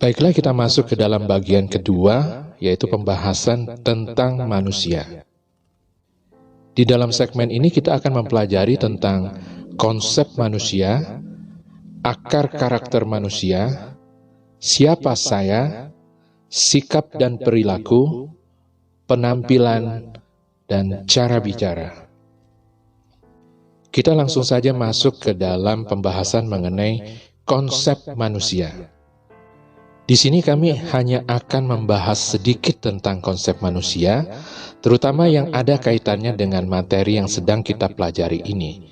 Baiklah, kita masuk ke dalam bagian kedua, yaitu pembahasan tentang manusia. Di dalam segmen ini kita akan mempelajari tentang konsep manusia, akar karakter manusia, siapa saya, sikap dan perilaku, penampilan, dan cara bicara. Kita langsung saja masuk ke dalam pembahasan mengenai konsep manusia. Di sini kami hanya akan membahas sedikit tentang konsep manusia, terutama yang ada kaitannya dengan materi yang sedang kita pelajari ini,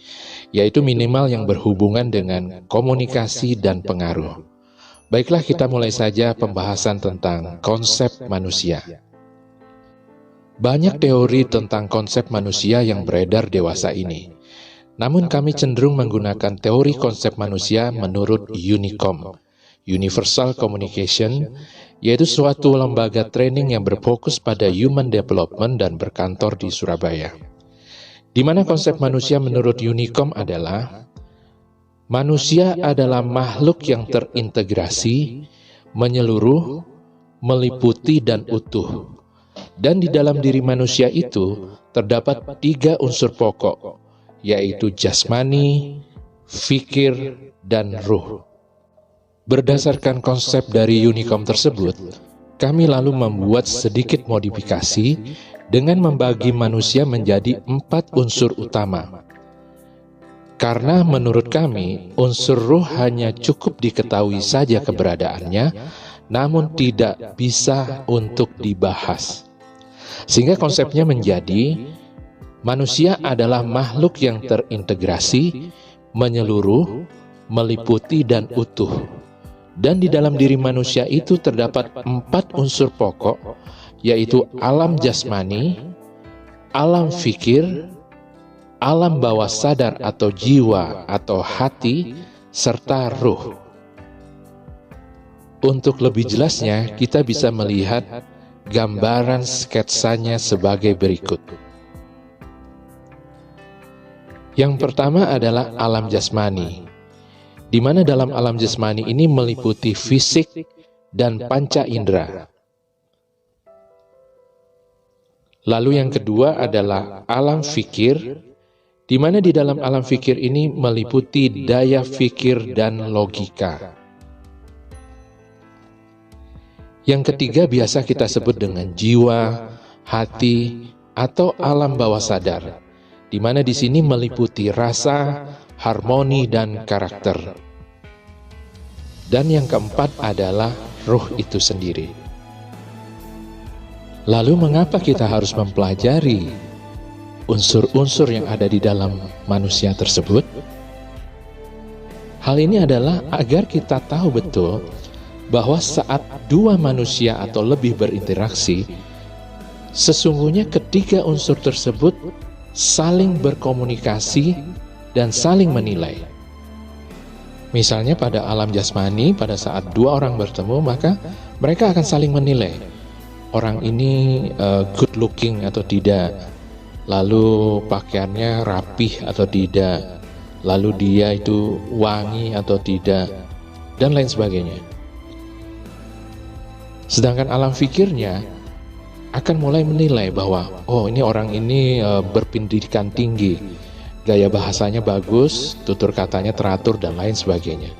yaitu minimal yang berhubungan dengan komunikasi dan pengaruh. Baiklah, kita mulai saja pembahasan tentang konsep manusia. Banyak teori tentang konsep manusia yang beredar dewasa ini. Namun kami cenderung menggunakan teori konsep manusia menurut UNICOM, Universal Communication, yaitu suatu lembaga training yang berfokus pada human development dan berkantor di Surabaya. Di mana konsep manusia menurut UNICOM adalah manusia adalah makhluk yang terintegrasi, menyeluruh, meliputi dan utuh. Dan di dalam diri manusia itu terdapat 3 unsur pokok, yaitu jasmani, fikir, dan ruh. Berdasarkan konsep dari UNICOM tersebut, kami lalu membuat sedikit modifikasi dengan membagi manusia menjadi 4 unsur utama. Karena menurut kami, unsur ruh hanya cukup diketahui saja keberadaannya, namun tidak bisa untuk dibahas. Sehingga konsepnya menjadi, manusia adalah makhluk yang terintegrasi, menyeluruh, meliputi dan utuh. Dan di dalam diri manusia itu terdapat 4 unsur pokok, yaitu alam jasmani, alam fikir, alam bawah sadar atau jiwa atau hati, serta ruh. Untuk lebih jelasnya, kita bisa melihat gambaran sketsanya sebagai berikut. Yang pertama adalah alam jasmani, di mana dalam alam jasmani ini meliputi fisik dan panca indera. Lalu yang kedua adalah alam fikir, di mana di dalam alam fikir ini meliputi daya fikir dan logika. Yang ketiga biasa kita sebut dengan jiwa, hati, atau alam bawah sadar, di mana di sini meliputi rasa, harmoni, dan karakter. Dan yang keempat adalah ruh itu sendiri. Lalu mengapa kita harus mempelajari unsur-unsur yang ada di dalam manusia tersebut? Hal ini adalah agar kita tahu betul bahwa saat 2 manusia atau lebih berinteraksi, sesungguhnya ketiga unsur tersebut saling berkomunikasi dan saling menilai. Misalnya pada alam jasmani, pada saat 2 orang bertemu, maka mereka akan saling menilai. Orang ini good looking atau tidak, lalu pakaiannya rapih atau tidak, lalu dia itu wangi atau tidak, dan lain sebagainya. Sedangkan alam fikirnya akan mulai menilai bahwa, oh ini orang ini berpendidikan tinggi, gaya bahasanya bagus, tutur katanya teratur, dan lain sebagainya.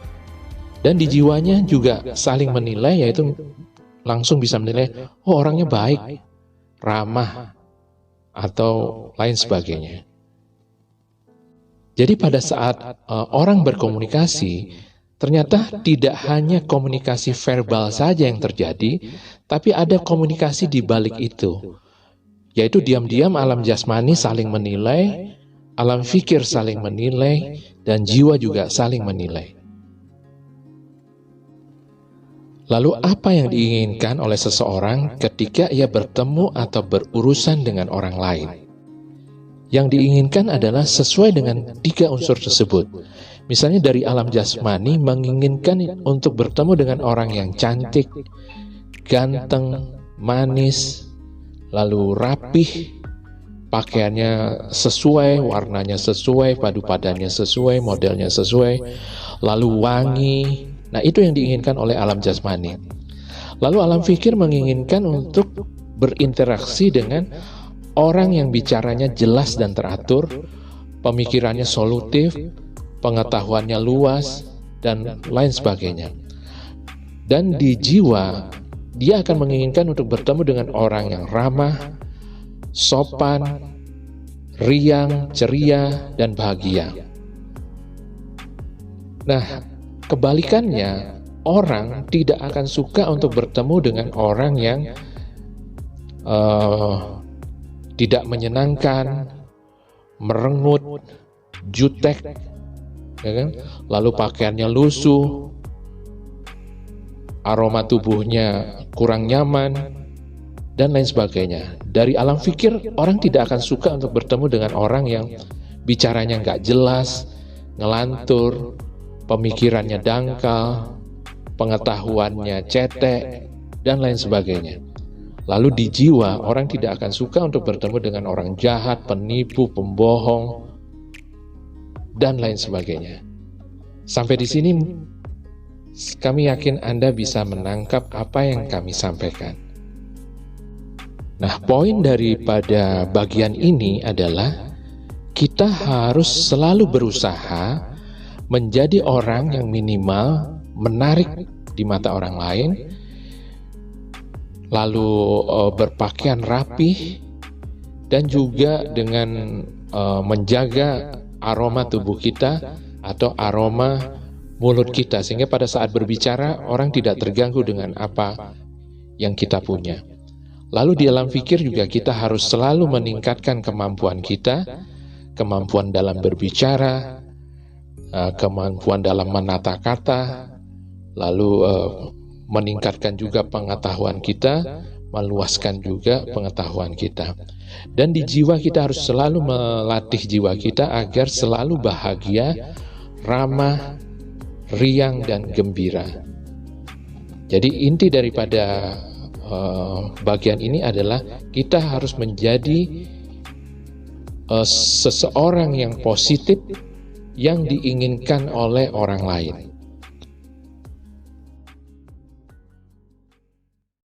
Dan di jiwanya juga saling menilai, yaitu langsung bisa menilai, oh orangnya baik, ramah, atau lain sebagainya. Jadi pada saat orang berkomunikasi, ternyata tidak hanya komunikasi verbal saja yang terjadi, tapi ada komunikasi di balik itu. Yaitu diam-diam alam jasmani saling menilai, alam fikir saling menilai, dan jiwa juga saling menilai. Lalu apa yang diinginkan oleh seseorang ketika ia bertemu atau berurusan dengan orang lain? Yang diinginkan adalah sesuai dengan 3 unsur tersebut. Misalnya dari alam jasmani menginginkan untuk bertemu dengan orang yang cantik, ganteng, manis, lalu rapih, pakaiannya sesuai, warnanya sesuai, padu padannya sesuai, modelnya sesuai, lalu wangi. Nah, itu yang diinginkan oleh alam jasmani. Lalu alam pikir menginginkan untuk berinteraksi dengan orang yang bicaranya jelas dan teratur, pemikirannya solutif, pengetahuannya luas, dan lain sebagainya. Dan di jiwa, dia akan menginginkan untuk bertemu dengan orang yang ramah, sopan, riang, ceria, dan bahagia. Nah, kebalikannya, orang tidak akan suka untuk bertemu dengan orang yang tidak menyenangkan, merengut, jutek, ya kan? Lalu pakaiannya lusuh, aroma tubuhnya kurang nyaman, dan lain sebagainya. Dari alam fikir, orang tidak akan suka untuk bertemu dengan orang yang bicaranya nggak jelas, ngelantur, pemikirannya dangkal, pengetahuannya cetek, dan lain sebagainya. Lalu di jiwa, orang tidak akan suka untuk bertemu dengan orang jahat, penipu, pembohong, dan lain sebagainya. Sampai di sini, kami yakin Anda bisa menangkap apa yang kami sampaikan. Nah, poin daripada bagian ini adalah kita harus selalu berusaha menjadi orang yang minimal menarik di mata orang lain, lalu berpakaian rapih, dan juga dengan menjaga aroma tubuh kita atau aroma mulut kita, sehingga pada saat berbicara orang tidak terganggu dengan apa yang kita punya. Lalu di alam fikir juga kita harus selalu meningkatkan kemampuan kita, kemampuan dalam berbicara, kemampuan dalam menata kata, lalu meningkatkan juga pengetahuan kita, meluaskan juga pengetahuan kita. Dan di jiwa kita harus selalu melatih jiwa kita agar selalu bahagia, ramah, riang, dan gembira. Jadi inti daripada bagian ini adalah kita harus menjadi seseorang yang positif yang diinginkan oleh orang lain.